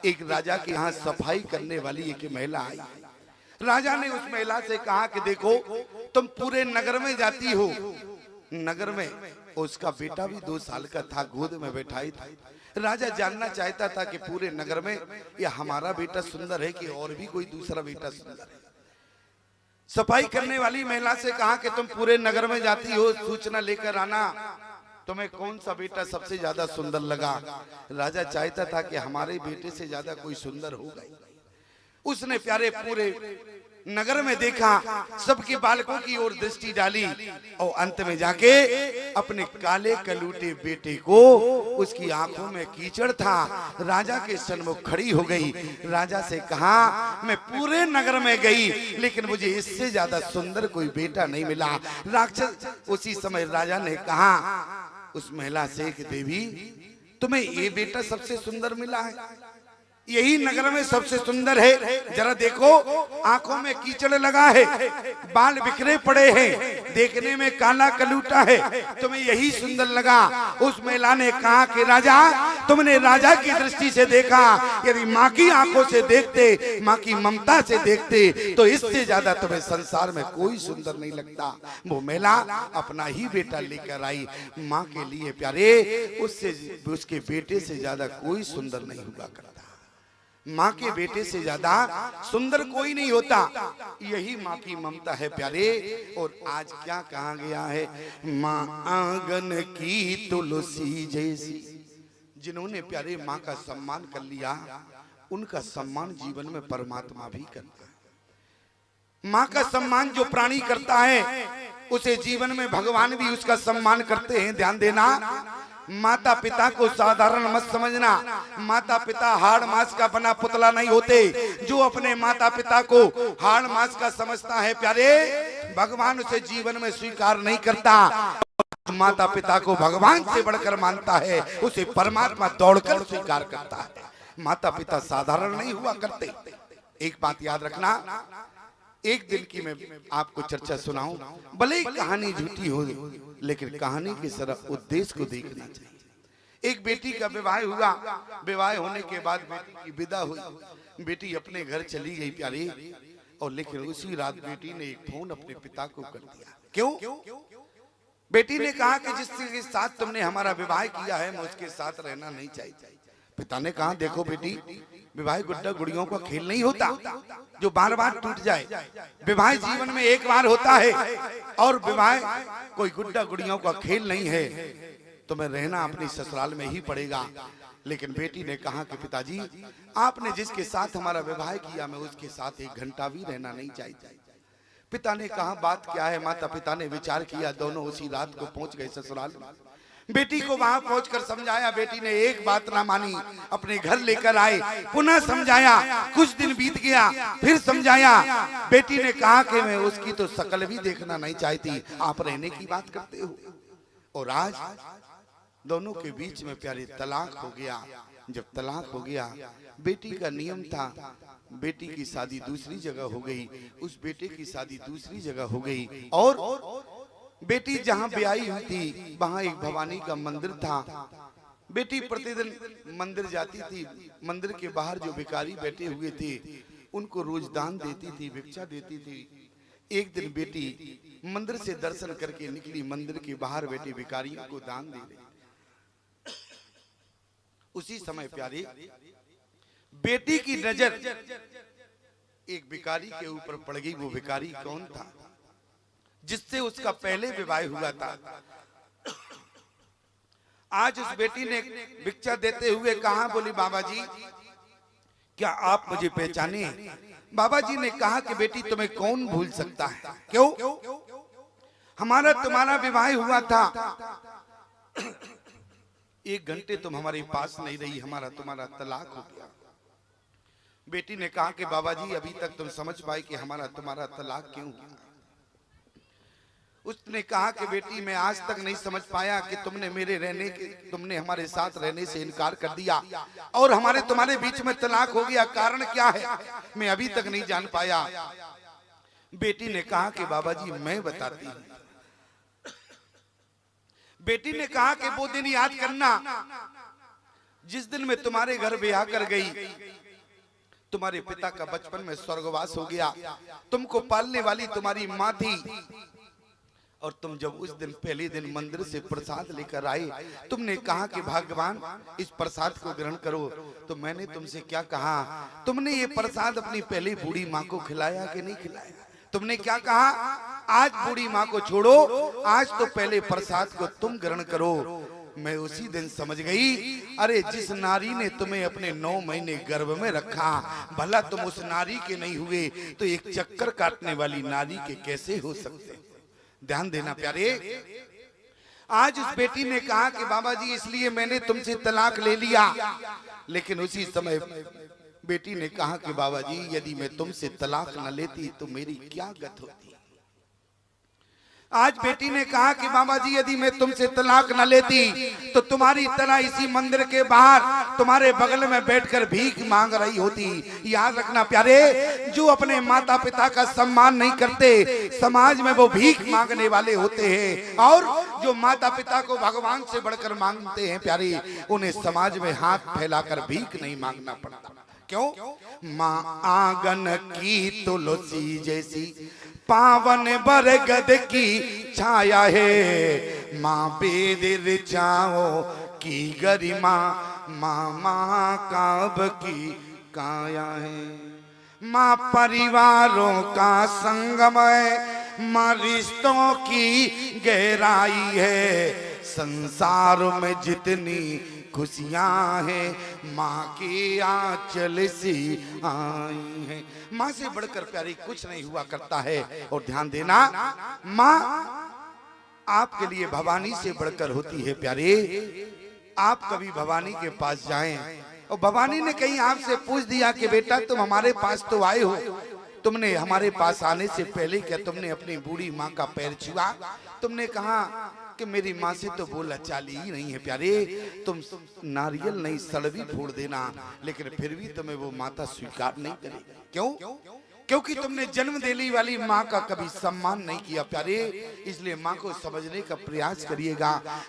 एक राजा के यहाँ सफाई करने वाली एक महिला आई। राजा ने उस महिला से कहा कि देखो तुम पूरे नगर में जाती हो, नगर में उसका बेटा भी 2 साल का था, गोद में बैठाई था। राजा जानना चाहता था कि पूरे नगर में ये हमारा बेटा सुंदर है कि और भी कोई दूसरा बेटा सुंदर है। सफाई करने वाली महिला से कहा कि तुम पूरे नगर में जाती हो, सूचना लेकर आना तुम्हें कौन सा बेटा सबसे ज्यादा सुंदर लगा। राजा चाहता था कि हमारे बेटे से ज्यादा कोई सुंदर होगा। उसने प्यारे पूरे नगर में देखा, सबके बालकों की ओर दृष्टि डाली और अंत में जाके अपने काले कलूटे बेटे को, उसकी आंखों में कीचड़ था, राजा के सन्मुख खड़ी हो गई। राजा से कहा मैं पूरे नगर में गई लेकिन मुझे इससे ज्यादा सुंदर कोई बेटा नहीं मिला। राक्षस उसी समय राजा ने कहा उस महिला से कि देवी तुम्हें ये बेटा सबसे सुंदर मिला है, यही नगर में सबसे सुंदर है। जरा देखो आंखों में कीचड़ लगा है, बाल बिखरे पड़े हैं, देखने में काला कलूटा है, तुम्हें यही सुंदर लगा। उस महिला ने कहा कि राजा तुमने राजा की दृष्टि से देखा, यदि माँ की आंखों से देखते, माँ की ममता से देखते तो इससे ज्यादा तुम्हें संसार में कोई सुंदर नहीं लगता। वो महिला अपना ही बेटा लेकर आई माँ के लिए। प्यारे उससे उसके बेटे से ज्यादा कोई सुंदर नहीं हुआ करता, माँ के बेटे से ज्यादा सुंदर कोई नहीं होता, यही माँ की ममता है प्यारे। और आज क्या कहा गया है, माँ आंगन की तुलसी जैसी। जिन्होंने प्यारे माँ का सम्मान कर लिया उनका सम्मान जीवन में परमात्मा भी करता है। माँ का सम्मान जो प्राणी करता है उसे जीवन में भगवान भी उसका सम्मान करते हैं। ध्यान देना, माता पिता को साधारण मत समझना। माता पिता हाड़ मांस का बना पुतला नहीं होते। जो अपने माता पिता को हाड़ मांस का समझता है प्यारे, भगवान उसे जीवन में स्वीकार नहीं करता। माता पिता को भगवान से बढ़कर मानता है उसे परमात्मा दौड़कर स्वीकार करता है। माता पिता साधारण नहीं हुआ करते। एक बात याद रखना, एक दिन की मैं आपको चर्चा सुनाऊं, भले ही कहानी झूठी हो लेकिन कहानी के सिर्फ उद्देश्य को देखना चाहिए। एक बेटी का विवाह हुआ, विवाह होने के बाद बेटी की विदा हुई, बेटी अपने घर चली गई प्यारी। और लेकिन उसी रात बेटी ने एक फोन अपने पिता को कर दिया। क्यों? बेटी ने कहा कि जिसके साथ तुमने हमारा विवाह किया है मैं उसके साथ रहना नहीं चाहिए। पिता ने कहा देखो बेटी, विवाह गुड्डा गुड़ियों का खेल नहीं होता जो बार बार टूट जाए। विवाह जीवन में एक बार होता है और विवाह कोई गुड्डा गुड़ियों का खेल नहीं है। तुम्हें रहना अपनी ससुराल में ही पड़ेगा। लेकिन बेटी ने कहा कि पिताजी आपने जिसके साथ हमारा विवाह किया मैं उसके साथ 1 घंटा भी रहना नहीं चाहिए। पिता ने कहा बात क्या है? माता पिता ने विचार किया, दोनों उसी रात को पहुंच गए ससुराल में। बेटी को वहां पहुंचकर समझाया, बेटी ने एक बात ना मानी, अपने घर लेकर आए, पुनः समझाया, कुछ दिन बीत गया, फिर समझाया। बेटी ने कहा कि मैं उसकी तो शकल भी देखना नहीं चाहती, आप रहने की बात करते हो। और आज दोनों के बीच में प्यारे तलाक हो गया। जब तलाक हो गया, बेटी का नियम था बेटी की शादी दूसरी जगह हो गई, उस बेटे की शादी दूसरी जगह हो गई। और बेटी जहां ब्याही हुई थी वहां एक भवानी का मंदिर था। बेटी प्रतिदिन मंदिर जाती थी, मंदिर के बाहर जो भिखारी बैठे हुए थे उनको रोज दान देती थी, भिक्षा देती थी। एक दिन बेटी मंदिर से दर्शन करके निकली, मंदिर के बाहर बैठे भिखारियों को दान दे रही। उसी समय प्यारे बेटी की नजर एक भिखारी के ऊपर पड़ गई। वो भिखारी कौन था? जिससे उसका पहले विवाह हुआ था। आज उस बेटी ने भिक्षा देते हुए कहा, बोली बाबा जी क्या आप मुझे पहचाने? बाबा जी ने कहा कि बेटी तुम्हें कौन भूल सकता है? क्यों? हमारा तुम्हारा विवाह हुआ था, 1 घंटे तुम हमारे पास नहीं रही, हमारा तुम्हारा तलाक हो गया। बेटी ने कहा कि बाबा जी अभी तक तुम समझ पाए कि हमारा तुम्हारा तलाक क्यों हुआ? उसने कहा कि बेटी मैं आज तक नहीं समझ पाया कि तुमने हमारे साथ रहने से इनकार कर दिया और हमारे तुम्हारे बीच में तलाक हो गया, कारण क्या है मैं अभी तक नहीं जान पाया। बेटी ने कहा कि बाबा जी मैं बताती हूँ। बेटी ने कहा कि वो दिन याद करना जिस दिन मैं तुम्हारे घर ब्याह कर गई, तुम्हारे पिता का बचपन में स्वर्गवास हो गया, तुमको पालने वाली तुम्हारी माँ थी, और तुम जब उस दिन पहले दिन मंदिर से प्रसाद लेकर आए, तुमने कहा कि भगवान इस प्रसाद को ग्रहण करो, तो मैंने तुमसे क्या कहा? तुमने ये प्रसाद अपनी पहली बूढ़ी माँ को खिलाया कि नहीं खिलाया? तुमने क्या कहा? आज बूढ़ी माँ को छोड़ो, आज तो पहले प्रसाद को तुम ग्रहण करो। मैं उसी दिन समझ गई, अरे जिस नारी ने तुम्हें अपने 9 महीने गर्भ में रखा, भला तुम उस नारी के नहीं हुए तो एक चक्कर काटने वाली नारी के कैसे हो सकते? ध्यान देना प्यारे। आज उस बेटी ने कहा कि बाबा जी इसलिए मैंने तुमसे तलाक ले लिया, लेकिन उसी समय बेटी ने कहा कि बाबा जी यदि मैं तुमसे तलाक न लेती तो मेरी क्या गत होती? आज बेटी ने कहा कि बाबा जी यदि मैं तुमसे तलाक न लेती तो तुम्हारी तरह इसी मंदिर के बाहर तुम्हारे बगल में बैठकर भीख मांग रही होती। याद रखना प्यारे, जो अपने माता पिता का सम्मान नहीं करते, समाज में वो भीख मांगने वाले होते हैं, और जो माता पिता को भगवान से बढ़कर मांगते हैं प्यारे, उन्हें समाज में हाथ फैलाकर भीख नहीं मांगना पड़ता। क्यों? माँ आंगन की तुलसी जैसी पावन बरगद की छाया है, माँ वेद ऋचाओं की गरिमा, माँ महाकाव्य की काया है। माँ परिवारों का संगम है, माँ रिश्तों की गहराई है, संसार में जितनी खुशियां हैं माँ के आंचल से आई हैं। माँ से बढ़कर प्यारी कुछ नहीं हुआ करता है। और ध्यान देना, माँ आपके लिए भवानी से बढ़कर होती है प्यारे। आप कभी भवानी के पास जाएं और भवानी ने कहीं आपसे पूछ दिया कि बेटा तुम हमारे पास तो आए हो, तुमने हमारे पास आने से पहले क्या तुमने अपनी बूढ़ी माँ का पैर छुआ? तुमने कहा कि मेरी माँ से तो बोला चाली ही नहीं है प्यारे, तुम नारियल नहीं सड़वी फोड़ देना, लेकिन फिर भी तुम्हें वो माता स्वीकार नहीं करेगी। क्यों? क्योंकि तुमने जन्म देने वाली माँ का कभी सम्मान नहीं किया प्यारे। इसलिए माँ को समझने का प्रयास करिएगा।